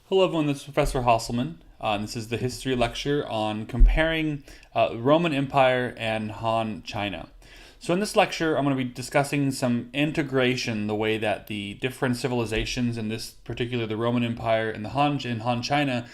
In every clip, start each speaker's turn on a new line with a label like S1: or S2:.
S1: Hello everyone, this is Professor Hasselman. This is the history lecture on comparing Roman Empire and Han China. So in this lecture, I'm going to be discussing some integration, the way that the different civilizations, in this particular the Roman Empire and the Han China,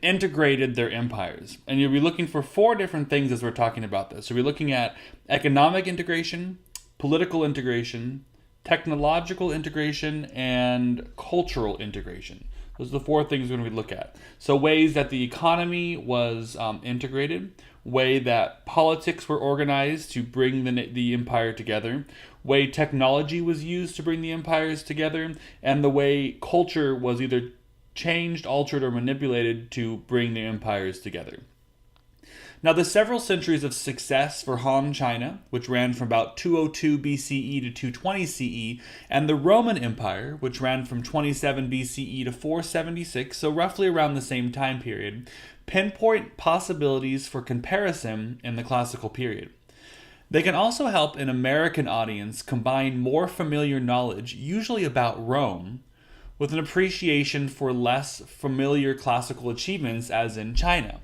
S1: integrated their empires. And you'll be looking for four different things as we're talking about this. So we're looking at economic integration, political integration, technological integration, and cultural integration. Those are the four things we're going to look at. So ways that the economy was integrated, way that politics were organized to bring the empire together, way technology was used to bring the empires together, and the way culture was either changed, altered, or manipulated to bring the empires together. Now, the several centuries of success for Han China, which ran from about 202 BCE to 220 CE, and the Roman Empire, which ran from 27 BCE to 476, so roughly around the same time period, pinpoint possibilities for comparison in the classical period. They can also help an American audience combine more familiar knowledge, usually about Rome, with an appreciation for less familiar classical achievements, as in China.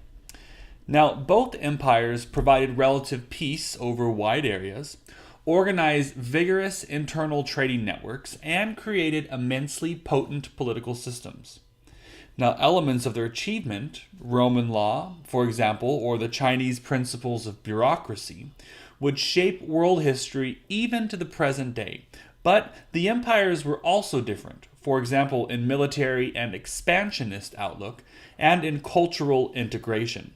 S1: Now, both empires provided relative peace over wide areas, organized vigorous internal trading networks, and created immensely potent political systems. Now, elements of their achievement, Roman law, for example, or the Chinese principles of bureaucracy, would shape world history even to the present day. But the empires were also different, for example, in military and expansionist outlook, and in cultural integration.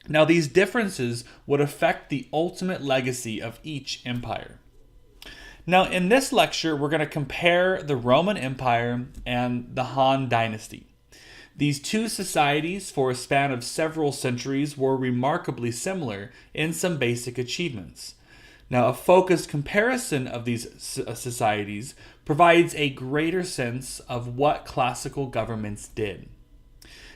S1: Now, these differences would affect the ultimate legacy of each empire. Now, in this lecture, we're going to compare the Roman Empire and the Han Dynasty. These two societies, for a span of several centuries, were remarkably similar in some basic achievements. Now, a focused comparison of these societies provides a greater sense of what classical governments did.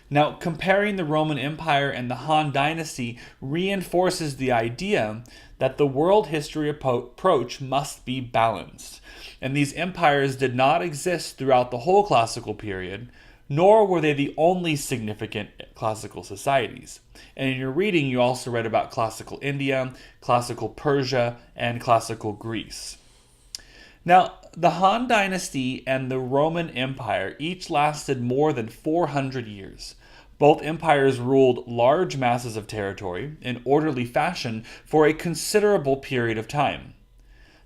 S1: Now, comparing the Roman Empire and the Han Dynasty reinforces the idea that the world history approach must be balanced. And these empires did not exist throughout the whole classical period, nor were they the only significant classical societies. And in your reading, you also read about classical India, classical Persia, and classical Greece. Now, the Han Dynasty and the Roman Empire each lasted more than 400 years. Both empires ruled large masses of territory in orderly fashion for a considerable period of time.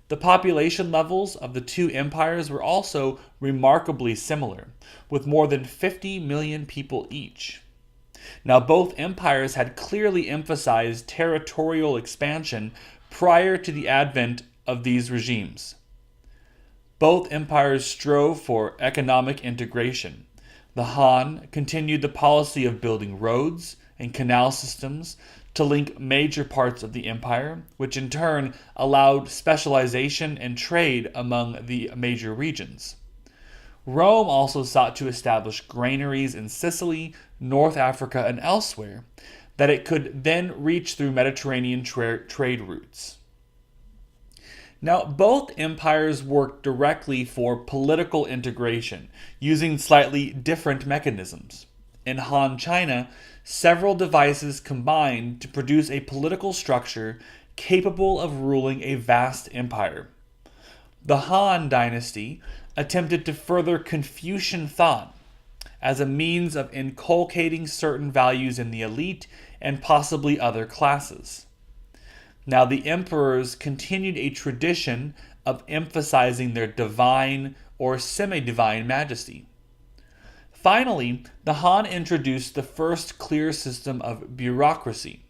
S1: The population levels of the two empires were also remarkably similar, with more than 50 million people each. Now, both empires had clearly emphasized territorial expansion prior to the advent of these regimes. Both empires strove for economic integration. The Han continued the policy of building roads and canal systems to link major parts of the empire, which in turn allowed specialization and trade among the major regions. Rome also sought to establish granaries in Sicily, North Africa, and elsewhere that it could then reach through Mediterranean trade routes. Now, both empires worked directly for political integration, using slightly different mechanisms. In Han China, several devices combined to produce a political structure capable of ruling a vast empire. The Han Dynasty attempted to further Confucian thought as a means of inculcating certain values in the elite and possibly other classes. Now, the emperors continued a tradition of emphasizing their divine or semi-divine majesty. Finally, the Han introduced the first clear system of bureaucracy,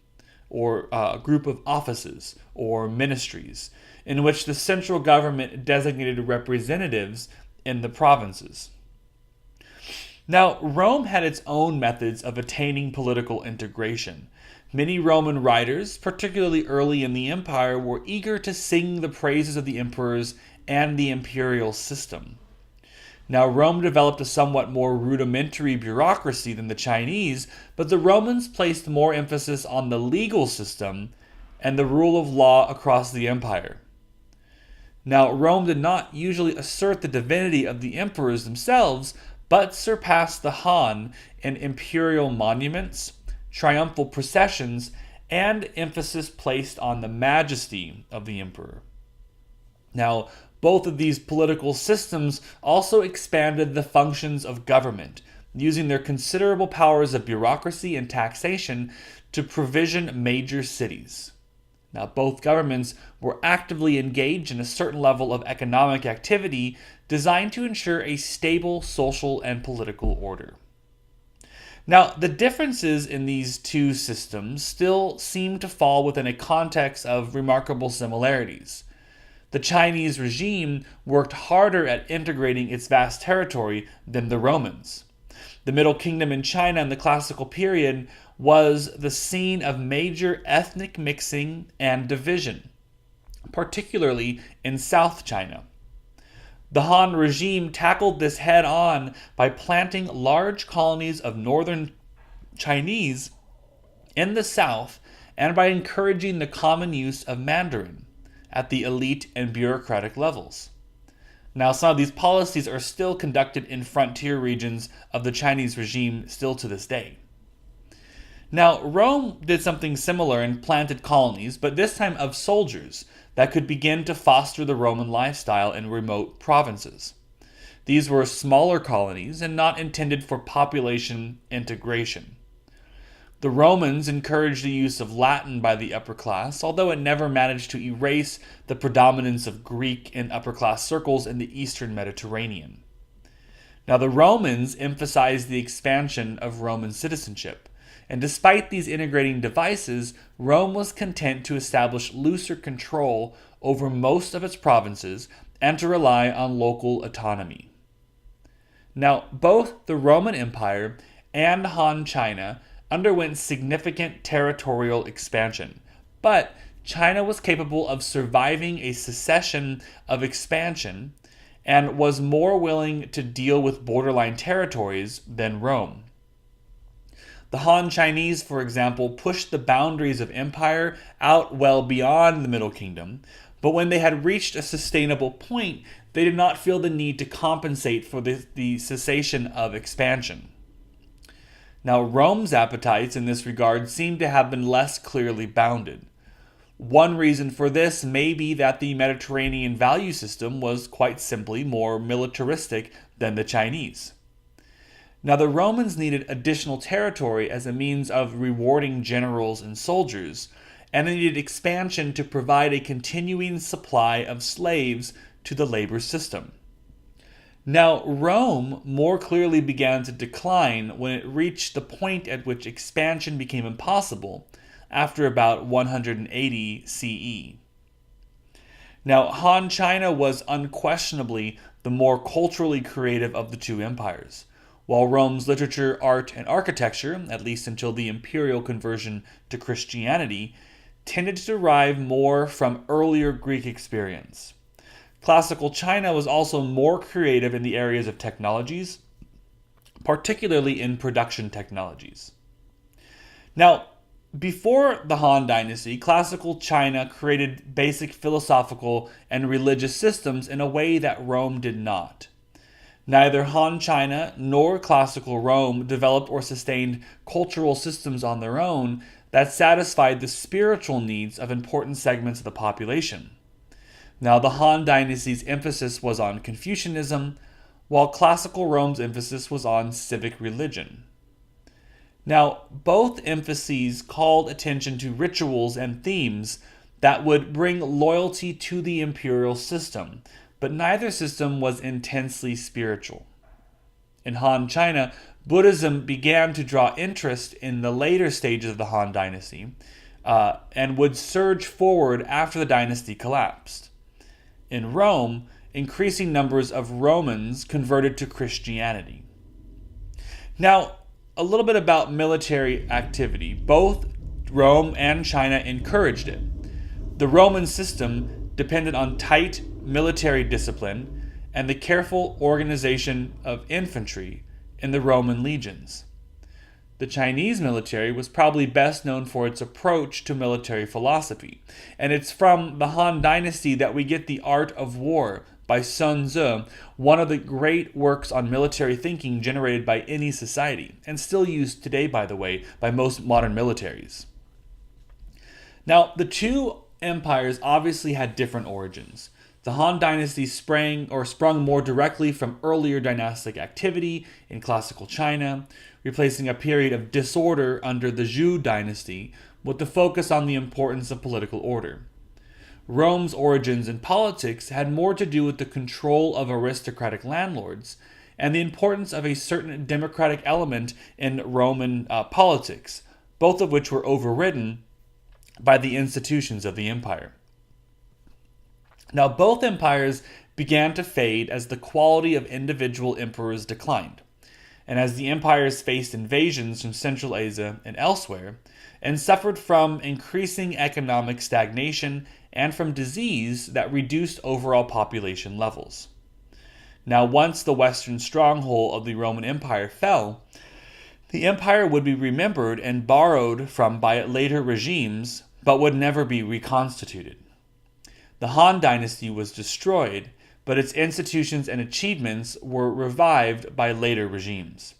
S1: or a group of offices or ministries, in which the central government designated representatives in the provinces. Now, Rome had its own methods of attaining political integration. Many Roman writers, particularly early in the empire, were eager to sing the praises of the emperors and the imperial system. Now, Rome developed a somewhat more rudimentary bureaucracy than the Chinese, but the Romans placed more emphasis on the legal system and the rule of law across the empire. Now, Rome did not usually assert the divinity of the emperors themselves, but surpassed the Han in imperial monuments, triumphal processions, and emphasis placed on the majesty of the emperor. Now, both of these political systems also expanded the functions of government, using their considerable powers of bureaucracy and taxation to provision major cities. Now, both governments were actively engaged in a certain level of economic activity designed to ensure a stable social and political order. Now, the differences in these two systems still seem to fall within a context of remarkable similarities. The Chinese regime worked harder at integrating its vast territory than the Romans. The Middle Kingdom in China in the classical period was the scene of major ethnic mixing and division, particularly in South China. The Han regime tackled this head on by planting large colonies of northern Chinese in the south and by encouraging the common use of Mandarin at the elite and bureaucratic levels. Now, some of these policies are still conducted in frontier regions of the Chinese regime still to this day. Now, Rome did something similar and planted colonies, but this time of soldiers that could begin to foster the Roman lifestyle in remote provinces. These were smaller colonies and not intended for population integration. The Romans encouraged the use of Latin by the upper class, although it never managed to erase the predominance of Greek in upper class circles in the eastern Mediterranean. Now, the Romans emphasized the expansion of Roman citizenship, and despite these integrating devices, Rome was content to establish looser control over most of its provinces and to rely on local autonomy. Now, both the Roman Empire and Han China underwent significant territorial expansion, but China was capable of surviving a succession of expansion and was more willing to deal with borderline territories than Rome. The Han Chinese, for example, pushed the boundaries of empire out well beyond the Middle Kingdom, but when they had reached a sustainable point, they did not feel the need to compensate for the cessation of expansion. Now, Rome's appetites in this regard seem to have been less clearly bounded. One reason for this may be that the Mediterranean value system was quite simply more militaristic than the Chinese. Now, the Romans needed additional territory as a means of rewarding generals and soldiers, and they needed expansion to provide a continuing supply of slaves to the labor system. Now, Rome more clearly began to decline when it reached the point at which expansion became impossible after about 180 CE. Now, Han China was unquestionably the more culturally creative of the two empires, while Rome's literature, art, and architecture, at least until the imperial conversion to Christianity, tended to derive more from earlier Greek experience. Classical China was also more creative in the areas of technologies, particularly in production technologies. Now, before the Han Dynasty, classical China created basic philosophical and religious systems in a way that Rome did not. Neither Han China nor classical Rome developed or sustained cultural systems on their own that satisfied the spiritual needs of important segments of the population. Now, the Han Dynasty's emphasis was on Confucianism, while classical Rome's emphasis was on civic religion. Now, both emphases called attention to rituals and themes that would bring loyalty to the imperial system, but neither system was intensely spiritual. In Han China, Buddhism began to draw interest in the later stages of the Han Dynasty and would surge forward after the dynasty collapsed. In Rome, increasing numbers of Romans converted to Christianity. Now, a little bit about military activity. Both Rome and China encouraged it. The Roman system depended on tight military discipline and the careful organization of infantry in the Roman legions. The Chinese military was probably best known for its approach to military philosophy, and it's from the Han Dynasty that we get the art of war by Sun Tzu, one of the great works on military thinking generated by any society, and still used today, by the way, by most modern militaries. Now, the two empires obviously had different origins. The Han dynasty sprung more directly from earlier dynastic activity in classical China, replacing a period of disorder under the Zhou dynasty with the focus on the importance of political order. Rome's origins in politics had more to do with the control of aristocratic landlords and the importance of a certain democratic element in Roman politics, both of which were overridden by the institutions of the empire. Now, both empires began to fade as the quality of individual emperors declined, and as the empires faced invasions from Central Asia and elsewhere, and suffered from increasing economic stagnation and from disease that reduced overall population levels. Now, once the western stronghold of the Roman Empire fell, the empire would be remembered and borrowed from by later regimes, but would never be reconstituted. The Han dynasty was destroyed, but its institutions and achievements were revived by later regimes.